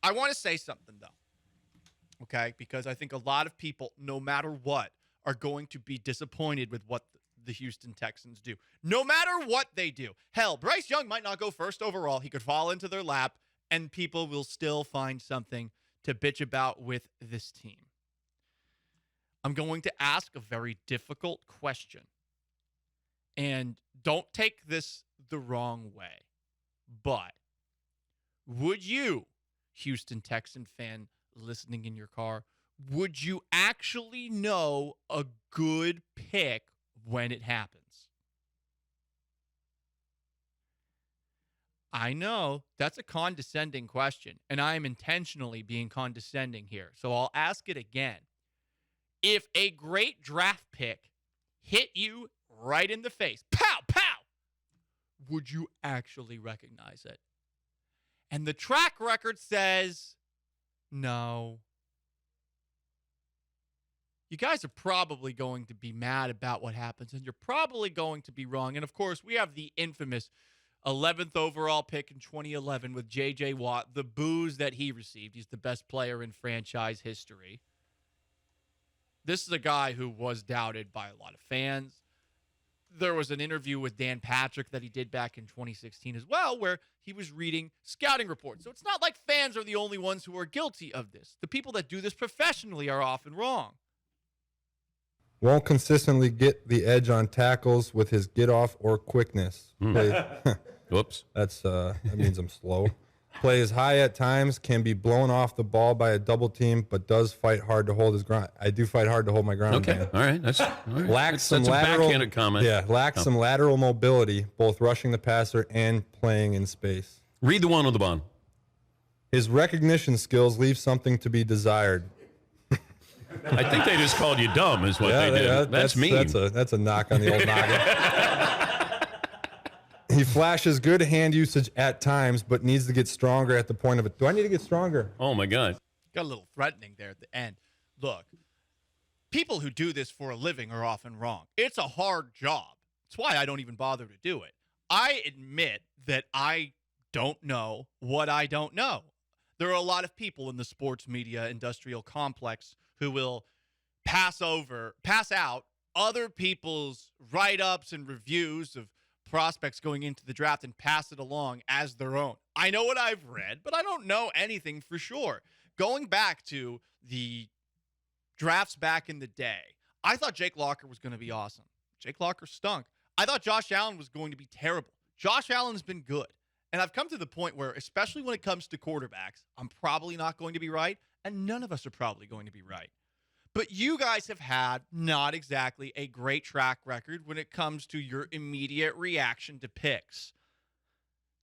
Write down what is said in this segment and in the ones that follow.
I want to say something, though, okay? Because I think a lot of people, no matter what, are going to be disappointed with what the Houston Texans do. No matter what they do. Hell, Bryce Young might not go first overall. He could fall into their lap, and people will still find something to bitch about with this team. I'm going to ask a very difficult question. And don't take this the wrong way, but would you, Houston Texan fan listening in your car, would you actually know a good pick when it happens? I know that's a condescending question, and I am intentionally being condescending here, so I'll ask it again. If a great draft pick hit you right in the face, pow, pow, would you actually recognize it? And the track record says no. You guys are probably going to be mad about what happens, and you're probably going to be wrong. And, of course, we have the infamous 11th overall pick in 2011 with J.J. Watt, the boos that he received. He's the best player in franchise history. This is a guy who was doubted by a lot of fans. There was an interview with Dan Patrick that he did back in 2016 as well, where he was reading scouting reports. So it's not like fans are the only ones who are guilty of this. The people that do this professionally are often wrong. Won't consistently get the edge on tackles with his get off or quickness. Whoops. That means I'm slow. Plays high at times, can be blown off the ball by a double team, but does fight hard to hold his ground. I do fight hard to hold my ground. Okay, man. all right. That's Lacks a backhanded comment. Yeah, lacks some lateral mobility, both rushing the passer and playing in space. Read the one on the bottom. His recognition skills leave something to be desired. I think they just called you dumb is what they did. That's mean. That's a knock on the old noggin. He flashes good hand usage at times, but needs to get stronger at the point of it. Do I need to get stronger? Oh, my God. Got a little threatening there at the end. Look, people who do this for a living are often wrong. It's a hard job. It's why I don't even bother to do it. I admit that I don't know what I don't know. There are a lot of people in the sports media industrial complex who will pass out other people's write-ups and reviews of prospects going into the draft and pass it along as their own. I know what I've read, but I don't know anything for sure. Going back to the drafts back in the day, I thought Jake Locker was going to be awesome. Jake Locker stunk. I thought Josh Allen was going to be terrible. Josh Allen's been good. And I've come to the point where, especially when it comes to quarterbacks, I'm probably not going to be right, and none of us are probably going to be right. But you guys have had not exactly a great track record when it comes to your immediate reaction to picks.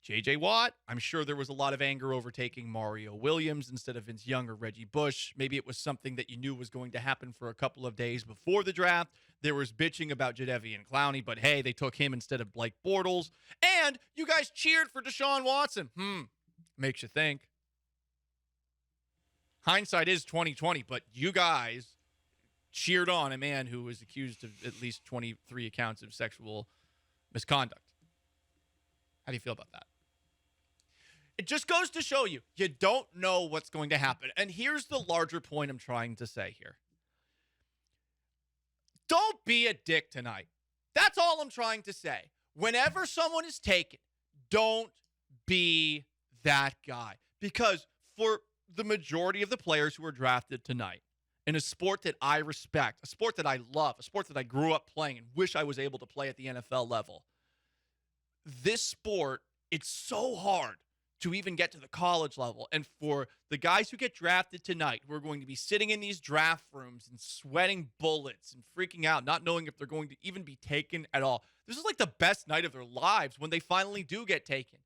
J.J. Watt, I'm sure there was a lot of anger over taking Mario Williams instead of Vince Young or Reggie Bush. Maybe it was something that you knew was going to happen for a couple of days before the draft. There was bitching about Jadeveon Clowney, but hey, they took him instead of Blake Bortles. And you guys cheered for Deshaun Watson. Makes you think. Hindsight is 20/20, but you guys cheered on a man who was accused of at least 23 accounts of sexual misconduct. How do you feel about that? It just goes to show you don't know what's going to happen. And here's the larger point I'm trying to say here. Don't be a dick tonight. That's all I'm trying to say. Whenever someone is taken, don't be that guy. Because for the majority of the players who are drafted tonight, in a sport that I respect, a sport that I love, a sport that I grew up playing and wish I was able to play at the NFL level, this sport, it's so hard to even get to the college level. And for the guys who get drafted tonight, who are going to be sitting in these draft rooms and sweating bullets and freaking out, not knowing if they're going to even be taken at all, this is like the best night of their lives when they finally do get taken.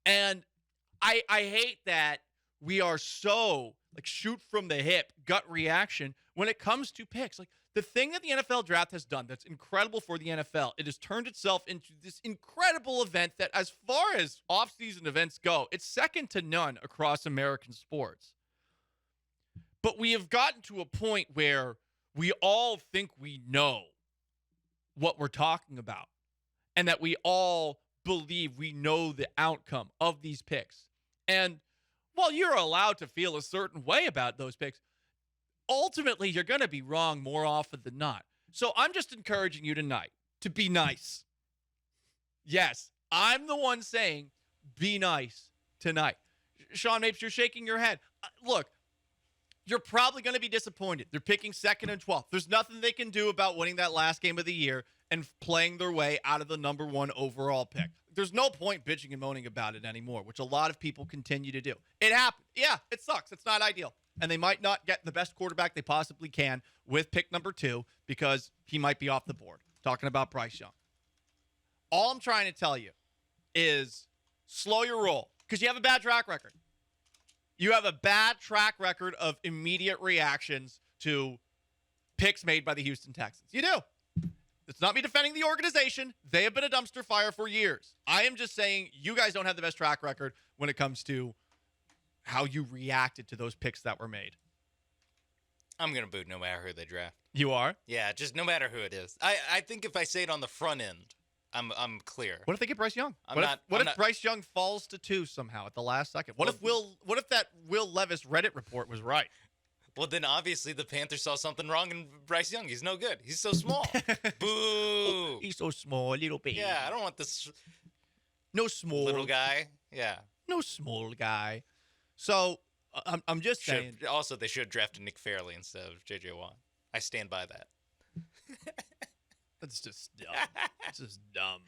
And I hate that we are so shoot from the hip, gut reaction when it comes to picks. The thing that the NFL draft has done that's incredible for the NFL, it has turned itself into this incredible event that, as far as off-season events go, it's second to none across American sports. But we have gotten to a point where we all think we know what we're talking about and that we all believe we know the outcome of these picks. And Well, you're allowed to feel a certain way about those picks. Ultimately, you're going to be wrong more often than not. So I'm just encouraging you tonight to be nice. Yes, I'm the one saying be nice tonight. Sean Mapes, you're shaking your head. Look, you're probably going to be disappointed. They're picking 2nd and 12th. There's nothing they can do about winning that last game of the year and playing their way out of the number 1 overall pick. There's no point bitching and moaning about it anymore, which a lot of people continue to do. It happened. Yeah, it sucks. It's not ideal. And they might not get the best quarterback they possibly can with pick number 2 because he might be off the board. Talking about Bryce Young. All I'm trying to tell you is slow your roll because you have a bad track record. You have a bad track record of immediate reactions to picks made by the Houston Texans. You do. It's not me defending the organization. They have been a dumpster fire for years. I am just saying you guys don't have the best track record when it comes to how you reacted to those picks that were made. I'm going to boot no matter who they draft. You are? Yeah, just no matter who it is. I think if I say it on the front end, I'm clear. What if they get Bryce Young? What if Bryce Young falls to 2 somehow at the last second? What if that Will Levis Reddit report was right? Well, then obviously the Panthers saw something wrong in Bryce Young. He's no good. He's so small. Boo. He's so small, little baby. Yeah, I don't want this no small little guy. Yeah. No small guy. So I'm just saying. Also, they should have drafted Nick Fairley instead of J.J. Watt. I stand by that. That's just dumb. It's just dumb.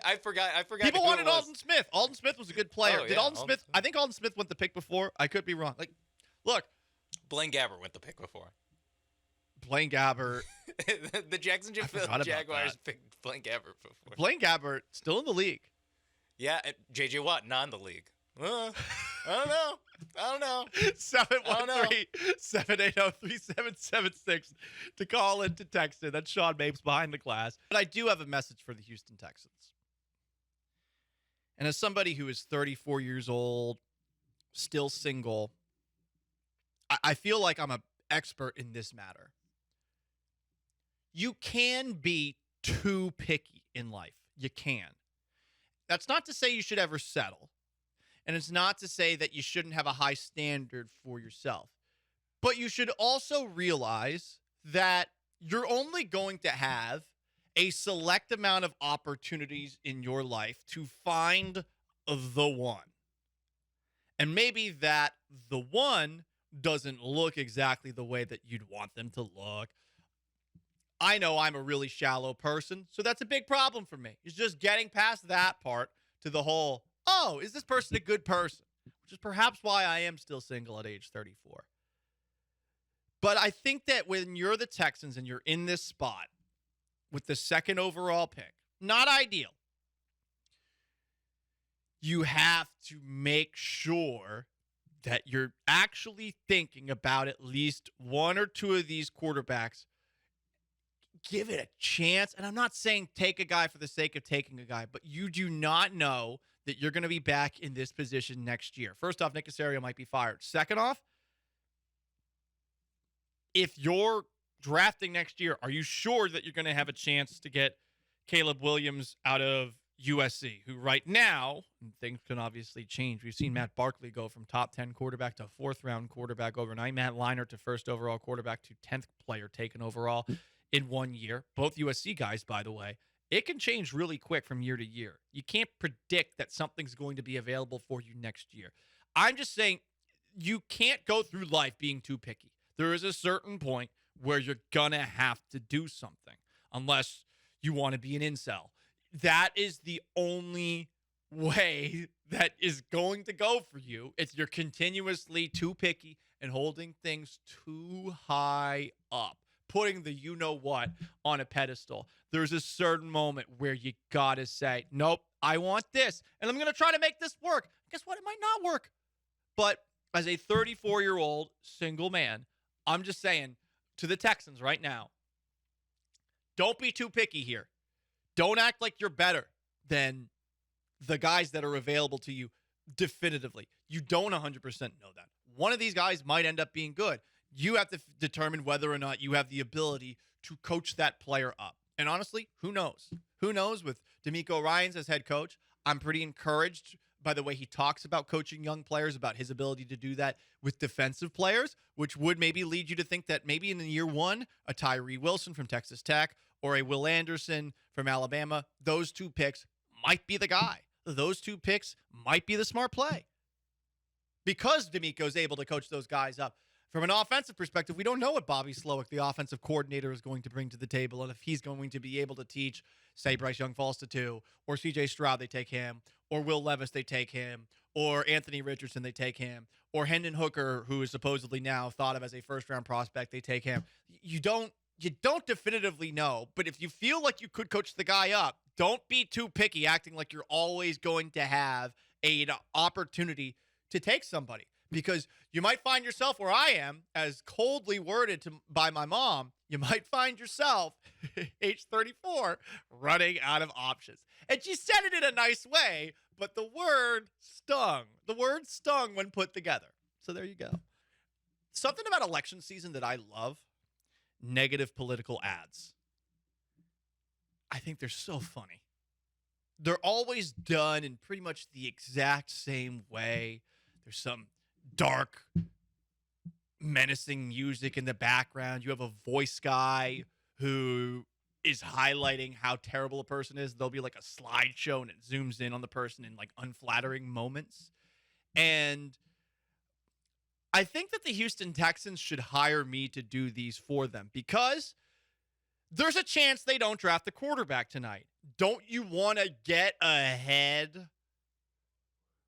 I forgot. People wanted Alden Smith. Alden Smith was a good player. Oh, Did yeah, Alden Smith? I think Alden Smith went the pick before. I could be wrong. Like, look, Blaine Gabbert went the pick before. Blaine Gabbert. The Jacksonville Jaguars picked Blaine Gabbert before. Blaine Gabbert still in the league. Yeah, J.J. Watt not in the league. I don't know. 713-780-3776 to call into text in. That's Sean Mapes behind the glass. But I do have a message for the Houston Texans. And as somebody who is 34 years old, still single, I feel like I'm an expert in this matter. You can be too picky in life. You can. That's not to say you should ever settle. And it's not to say that you shouldn't have a high standard for yourself. But you should also realize that you're only going to have a select amount of opportunities in your life to find the one. And maybe that the one doesn't look exactly the way that you'd want them to look. I know I'm a really shallow person, so that's a big problem for me. It's just getting past that part to the whole, oh, is this person a good person? Which is perhaps why I am still single at age 34. But I think that when you're the Texans and you're in this spot with the 2nd overall pick, not ideal, you have to make sure that you're actually thinking about at least 1 or 2 of these quarterbacks. Give it a chance. And I'm not saying take a guy for the sake of taking a guy, but you do not know that you're going to be back in this position next year. First off, Nick Caserio might be fired. Second off, if you're drafting next year, are you sure that you're going to have a chance to get Caleb Williams out of USC, who right now, and things can obviously change. We've seen Matt Barkley go from top 10 quarterback to 4th-round quarterback overnight. Matt Leinart to 1st overall quarterback to 10th player taken overall in 1 year. Both USC guys, by the way. It can change really quick from year to year. You can't predict that something's going to be available for you next year. I'm just saying you can't go through life being too picky. There is a certain point where you're going to have to do something unless you want to be an incel. That is the only way that is going to go for you. It's you're continuously too picky and holding things too high up, putting the you-know-what on a pedestal. There's a certain moment where you got to say, nope, I want this, and I'm going to try to make this work. Guess what? It might not work. But as a 34-year-old single man, I'm just saying to the Texans right now, don't be too picky here. Don't act like you're better than the guys that are available to you definitively. You don't 100% know that. One of these guys might end up being good. You have to determine whether or not you have the ability to coach that player up. And honestly, who knows? Who knows with DeMeco Ryans as head coach? I'm pretty encouraged by the way he talks about coaching young players, about his ability to do that with defensive players, which would maybe lead you to think that maybe in year one, a Tyree Wilson from Texas Tech or a Will Anderson from Alabama, those 2 picks might be the guy. Those 2 picks might be the smart play. Because D'Amico's able to coach those guys up. From an offensive perspective, we don't know what Bobby Slowick, the offensive coordinator, is going to bring to the table, and if he's going to be able to teach, say, Bryce Young falls to 2, or C.J. Stroud, they take him, or Will Levis, they take him, or Anthony Richardson, they take him, or Hendon Hooker, who is supposedly now thought of as a first-round prospect, they take him. You don't definitively know, but if you feel like you could coach the guy up, don't be too picky, acting like you're always going to have an opportunity to take somebody. Because you might find yourself where I am, as coldly worded by my mom, you might find yourself, age 34, running out of options. And she said it in a nice way, but the word stung. The word stung when put together. So there you go. Something about election season that I love, negative political ads. I think they're so funny. They're always done in pretty much the exact same way. There's some dark, menacing music in the background. You have a voice guy who is highlighting how terrible a person is. There'll be like a slideshow and it zooms in on the person in like unflattering moments. And I think that the Houston Texans should hire me to do these for them because there's a chance they don't draft the quarterback tonight. Don't you want to get ahead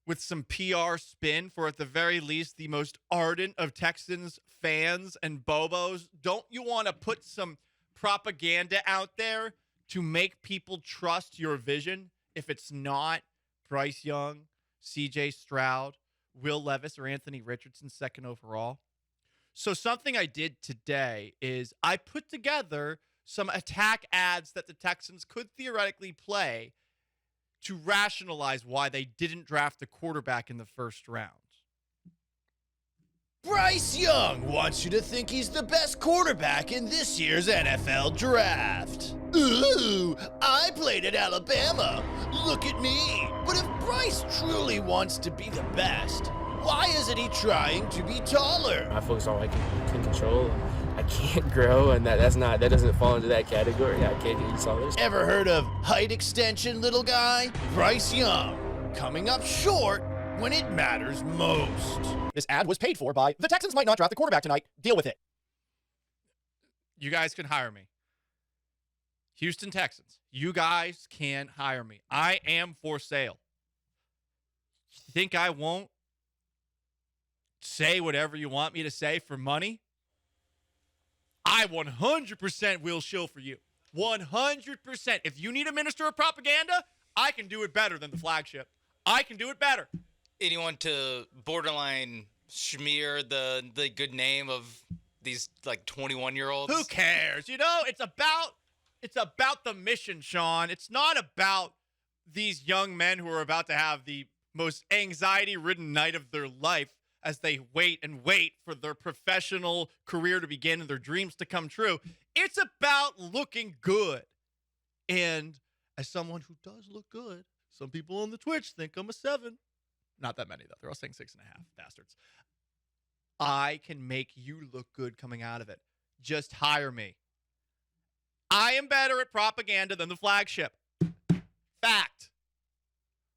with some PR spin for, at the very least, the most ardent of Texans fans and Bobos? Don't you want to put some propaganda out there to make people trust your vision if it's not Bryce Young, C.J. Stroud, Will Levis, or Anthony Richardson second overall? So something I did today is I put together some attack ads that the Texans could theoretically play to rationalize why they didn't draft a quarterback in the first round. Bryce Young wants you to think he's the best quarterback in this year's NFL draft. Ooh, I played at Alabama. Look at me. But if Bryce truly wants to be the best, why isn't he trying to be taller? I focus on what I can control. I can't grow, and that doesn't fall into that category. I can't get taller. Ever heard of height extension, little guy? Bryce Young, coming up short when it matters most. This ad was paid for by the Texans might not draft the quarterback tonight. Deal with it. You guys can hire me. Houston Texans, you guys can hire me. I am for sale. You think I won't say whatever you want me to say for money? I 100% will shill for you. 100%. If you need a minister of propaganda, I can do it better than the flagship. I can do it better. Anyone to borderline smear the good name of these like 21-year-olds? Who cares? You know, it's about the mission, Sean. It's not about these young men who are about to have the most anxiety-ridden night of their life as they wait and wait for their professional career to begin and their dreams to come true. It's about looking good. And as someone who does look good, some people on the Twitch think I'm a 7. Not that many, though. They're all saying 6.5, bastards. I can make you look good coming out of it. Just hire me. I am better at propaganda than the flagship. Fact.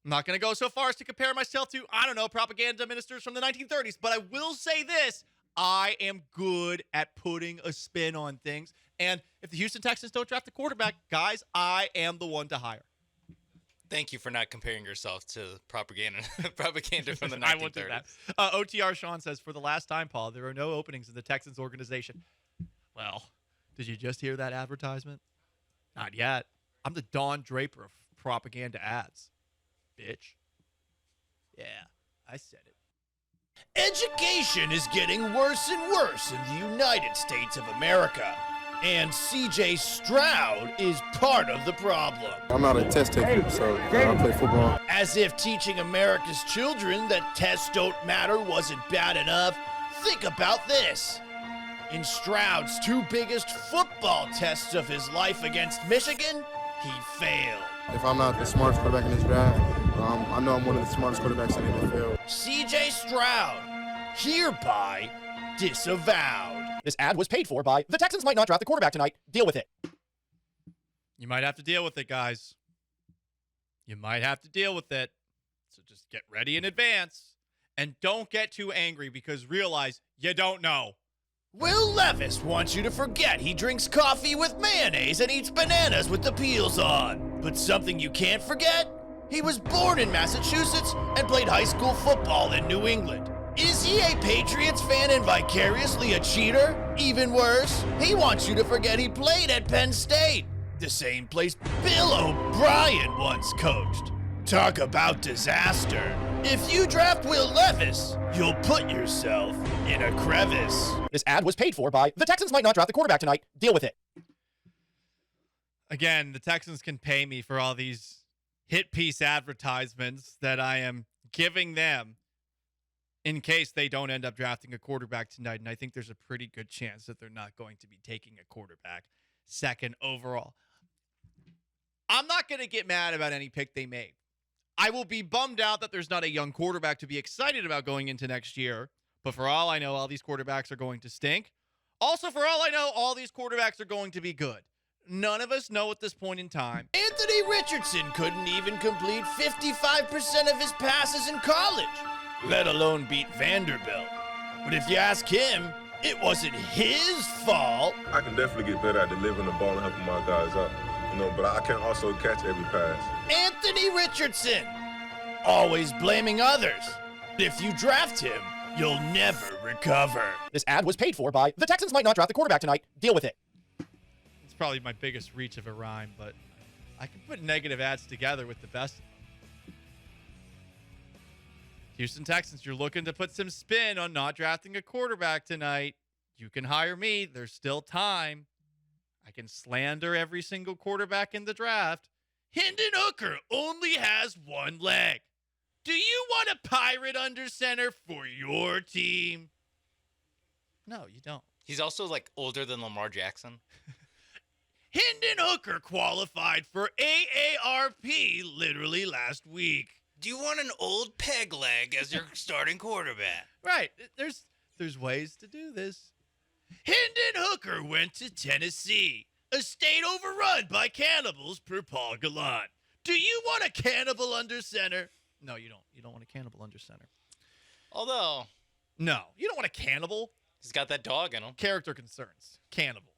I'm not going to go so far as to compare myself to, I don't know, propaganda ministers from the 1930s, but I will say this. I am good at putting a spin on things. And if the Houston Texans don't draft the quarterback, guys, I am the one to hire. Thank you for not comparing yourself to propaganda from the 1930s. I won't do that. OTR Sean says, for the last time, Paul, there are no openings in the Texans organization. Well, did you just hear that advertisement? Not yet. I'm the Don Draper of propaganda ads. Bitch. Yeah, I said it. Education is getting worse and worse in the United States of America. And C.J. Stroud is part of the problem. I'm not a test taker, so I play football. As if teaching America's children that tests don't matter wasn't bad enough, think about this. In Stroud's 2 biggest football tests of his life against Michigan, he failed. If I'm not the smartest quarterback in this draft, I know I'm one of the smartest quarterbacks in the NFL. CJ Stroud, hereby disavowed. This ad was paid for by the Texans might not draft the quarterback tonight. Deal with it. You might have to deal with it, guys. You might have to deal with it. So just get ready in advance. And don't get too angry because realize you don't know. Will Levis wants you to forget he drinks coffee with mayonnaise and eats bananas with the peels on. But something you can't forget? He was born in Massachusetts and played high school football in New England. Is he a Patriots fan and vicariously a cheater? Even worse, he wants you to forget he played at Penn State, the same place Bill O'Brien once coached. Talk about disaster. If you draft Will Levis, you'll put yourself in a crevice. This ad was paid for by the Texans might not draft the quarterback tonight. Deal with it. Again, the Texans can pay me for all these hit piece advertisements that I am giving them in case they don't end up drafting a quarterback tonight. And I think there's a pretty good chance that they're not going to be taking a quarterback second overall. I'm not going to get mad about any pick they made. I will be bummed out that there's not a young quarterback to be excited about going into next year. But for all I know, all these quarterbacks are going to stink. Also, for all I know, all these quarterbacks are going to be good. None of us know at this point in time. Anthony Richardson couldn't even complete 55% of his passes in college, let alone beat Vanderbilt. But if you ask him, it wasn't his fault. I can definitely get better at delivering the ball and helping my guys out. But I can also catch every pass. Anthony Richardson, always blaming others. If you draft him, you'll never recover. This ad was paid for by the Texans might not draft the quarterback tonight. Deal with it. It's probably my biggest reach of a rhyme, but I can put negative ads together with the best. Houston Texans, you're looking to put some spin on not drafting a quarterback tonight. You can hire me. There's still time. I can slander every single quarterback in the draft. Hendon Hooker only has one leg. Do you want a pirate under center for your team? No, you don't. He's also like older than Lamar Jackson. Hendon Hooker qualified for AARP literally last week. Do you want an old peg leg as your starting quarterback? Right. There's ways to do this. Hendon Hooker went to Tennessee, a state overrun by cannibals per Paul Gallant. Do you want a cannibal under center? No, you don't. You don't want a cannibal under center. Although, no, you don't want a cannibal. he's got that dog in him. Character concerns. Cannibal.